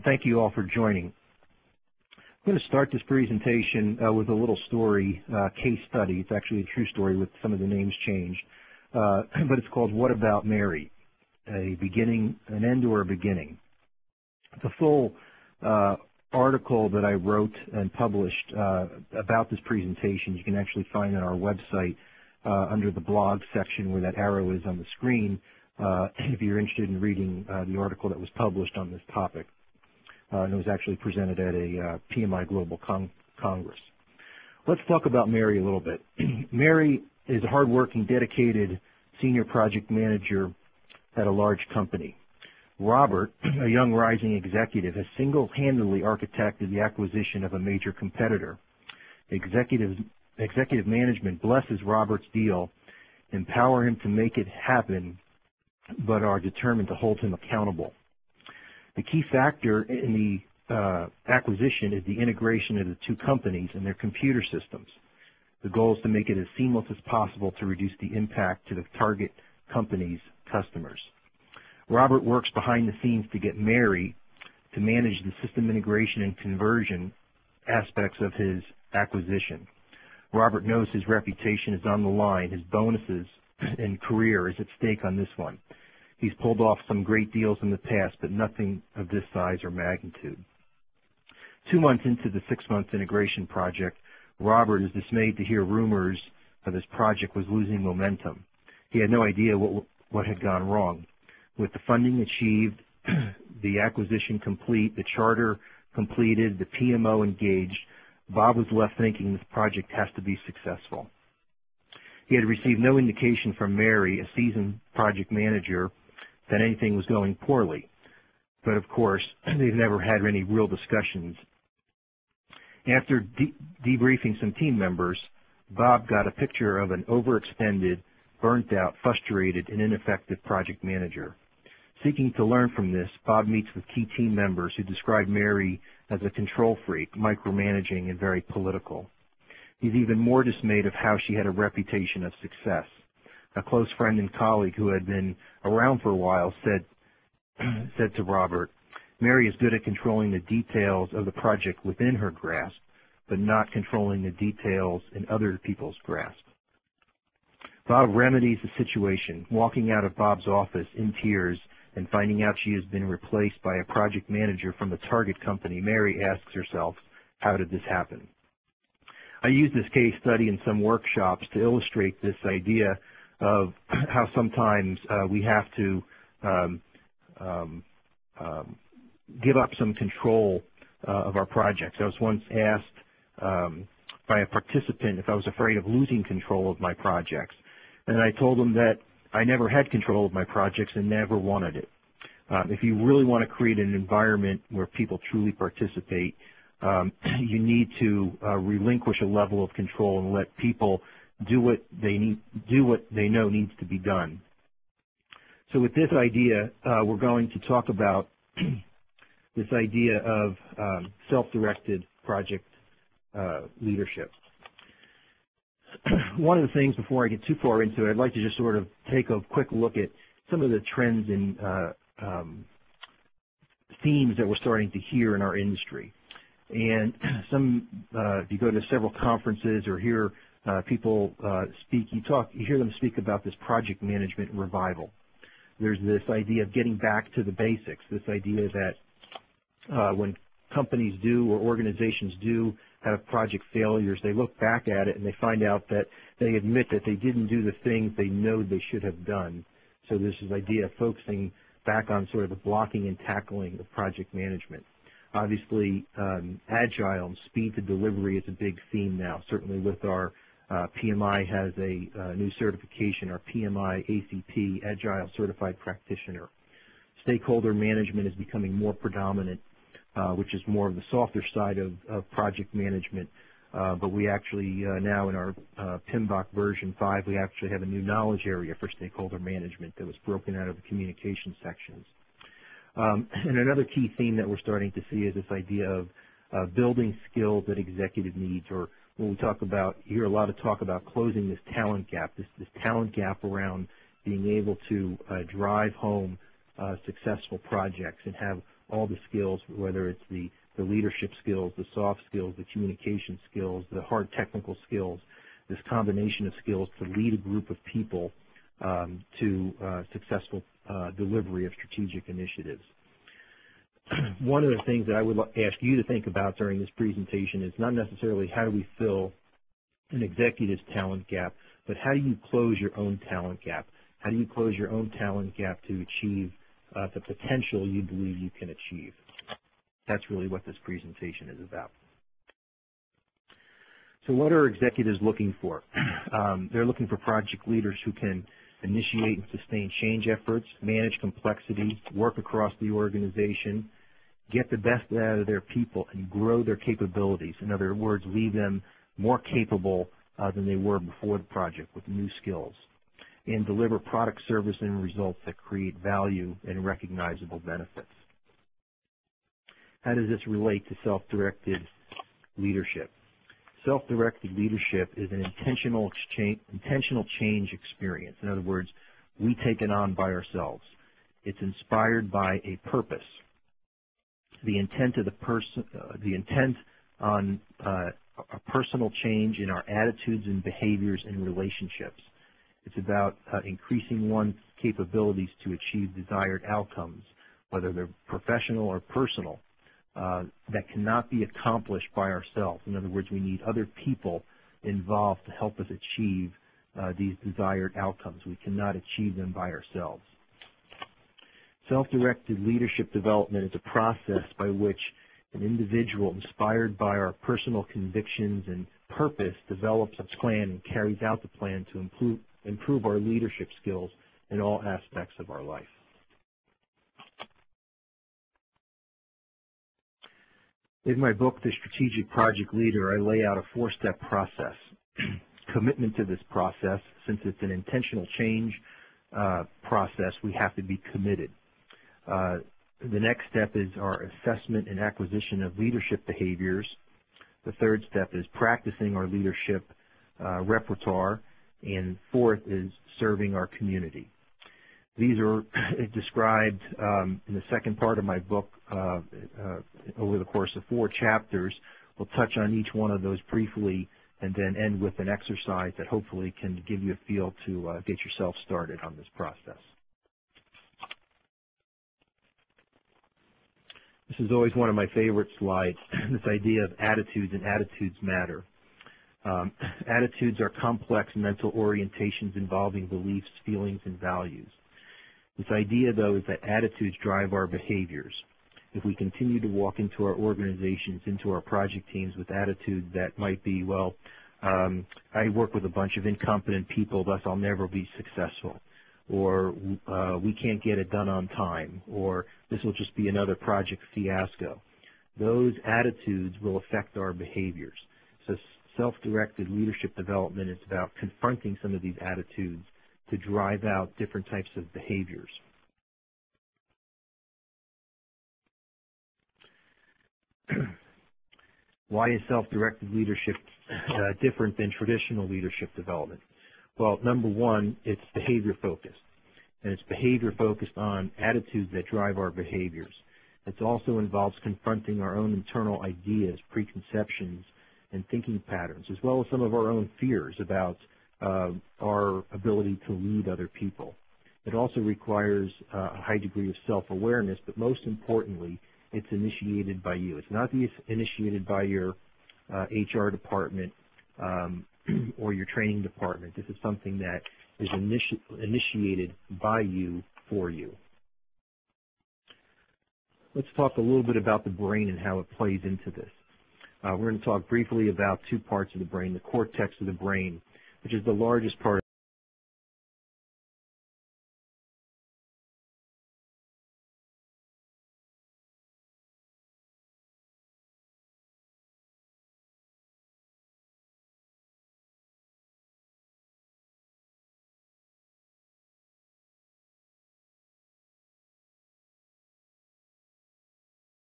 Thank you all for joining. I'm going to start this presentation with a little story, case study. It's actually a true story with some of the names changed, but it's called What About Mary? A Beginning, an End, or a Beginning. The full article that I wrote and published about this presentation you can actually find on our website under the blog section where that arrow is on the screen if you're interested in reading the article that was published on this topic. And it was actually presented at a PMI Global Congress. Let's talk about Mary a little bit. Mary is a hardworking, dedicated senior project manager at a large company. Robert, a young rising executive, has single-handedly architected the acquisition of a major competitor. Executive management blesses Robert's deal, empower him to make it happen, but are determined to hold him accountable. The key factor in the acquisition is the integration of the two companies and their computer systems. The goal is to make it as seamless as possible to reduce the impact to the target company's customers. Robert works behind the scenes to get Mary to manage the system integration and conversion aspects of his acquisition. Robert knows his reputation is on the line, his bonuses and career is at stake on this one. He's pulled off some great deals in the past, but nothing of this size or magnitude. 2 months into the 6-month integration project, Robert is dismayed to hear rumors of his project was losing momentum. He had no idea what had gone wrong. With the funding achieved, the acquisition complete, the charter completed, the PMO engaged, Bob was left thinking this project has to be successful. He had received no indication from Mary, a seasoned project manager, that anything was going poorly. But of course, they've never had any real discussions. After debriefing some team members, Bob got a picture of an overextended, burnt out, frustrated, and ineffective project manager. Seeking to learn from this, Bob meets with key team members who describe Mary as a control freak, micromanaging, and very political. He's even more dismayed of how she had a reputation of success. A close friend and colleague who had been around for a while said to Robert, Mary is good at controlling the details of the project within her grasp, but not controlling the details in other people's grasp. Bob remedies the situation, walking out of Bob's office in tears and finding out she has been replaced by a project manager from the target company. Mary asks herself, how did this happen? I use this case study in some workshops to illustrate this idea of how sometimes we have to give up some control of our projects. I was once asked by a participant if I was afraid of losing control of my projects. And I told them that I never had control of my projects and never wanted it. If you really want to create an environment where people truly participate, you need to relinquish a level of control and let people do what they know needs to be done. So with this idea, we're going to talk about this idea of self-directed project leadership. One of the things, before I get too far into it, I'd like to just sort of take a quick look at some of the trends and themes that we're starting to hear in our industry. And if you go to several conferences or hear people speak, you hear them speak about this project management revival. There's this idea of getting back to the basics, this idea that when companies do or organizations do have project failures, they look back at it and they find out that they admit that they didn't do the things they know they should have done. So there's this idea of focusing back on sort of the blocking and tackling of project management. Obviously, agile and speed to delivery is a big theme now. Certainly with our PMI has a new certification, our PMI ACP, Agile Certified Practitioner. Stakeholder management is becoming more predominant, which is more of the softer side of project management. But we actually now in our PMBOK version 5, we actually have a new knowledge area for stakeholder management that was broken out of the communication sections. And another key theme that we're starting to see is this idea of building skills that executive needs, or when we talk about, you hear a lot of talk about closing this talent gap, this talent gap around being able to drive home successful projects and have all the skills, whether it's the leadership skills, the soft skills, the communication skills, the hard technical skills, this combination of skills to lead a group of people to successful delivery of strategic initiatives. One of the things that I would ask you to think about during this presentation is not necessarily how do we fill an executive's talent gap, but how do you close your own talent gap? How do you close your own talent gap to achieve the potential you believe you can achieve? That's really what this presentation is about. So what are executives looking for? They're looking for project leaders who can initiate and sustain change efforts, manage complexity, work across the organization, get the best out of their people, and grow their capabilities. In other words, leave them more capable than they were before the project with new skills, and deliver product, service, and results that create value and recognizable benefits. How does this relate to self-directed leadership? Self-directed leadership is an intentional change experience. In other words, we take it on by ourselves. It's inspired by a purpose. The intent of the person, the intent on a personal change in our attitudes and behaviors and relationships. It's about increasing one's capabilities to achieve desired outcomes, whether they're professional or personal, that cannot be accomplished by ourselves. In other words, we need other people involved to help us achieve these desired outcomes. We cannot achieve them by ourselves. Self-directed leadership development is a process by which an individual inspired by our personal convictions and purpose develops a plan and carries out the plan to improve our leadership skills in all aspects of our life. In my book, The Strategic Project Leader, I lay out a four-step process. Commitment to this process, since it's an intentional change process, we have to be committed. The next step is our assessment and acquisition of leadership behaviors. The third step is practicing our leadership repertoire. And fourth is serving our community. These are described in the second part of my book over the course of 4 chapters. We'll touch on each one of those briefly and then end with an exercise that hopefully can give you a feel to get yourself started on this process. This is always one of my favorite slides, this idea of attitudes, and attitudes matter. Attitudes are complex mental orientations involving beliefs, feelings, and values. This idea, though, is that attitudes drive our behaviors. If we continue to walk into our organizations, into our project teams with attitudes that might be, well, I work with a bunch of incompetent people, thus I'll never be successful, or we can't get it done on time, or this will just be another project fiasco. Those attitudes will affect our behaviors. So self-directed leadership development is about confronting some of these attitudes to drive out different types of behaviors. Why is self-directed leadership different than traditional leadership development? Well, number one, it's behavior focused, and it's behavior focused on attitudes that drive our behaviors. It also involves confronting our own internal ideas, preconceptions, and thinking patterns, as well as some of our own fears about our ability to lead other people. It also requires a high degree of self-awareness, but most importantly, it's initiated by you. It's not initiated by your HR department or your training department. This is something that is initiated by you for you. Let's talk a little bit about the brain and how it plays into this. We're going to talk briefly about 2 parts of the brain, the cortex of the brain, which is the largest part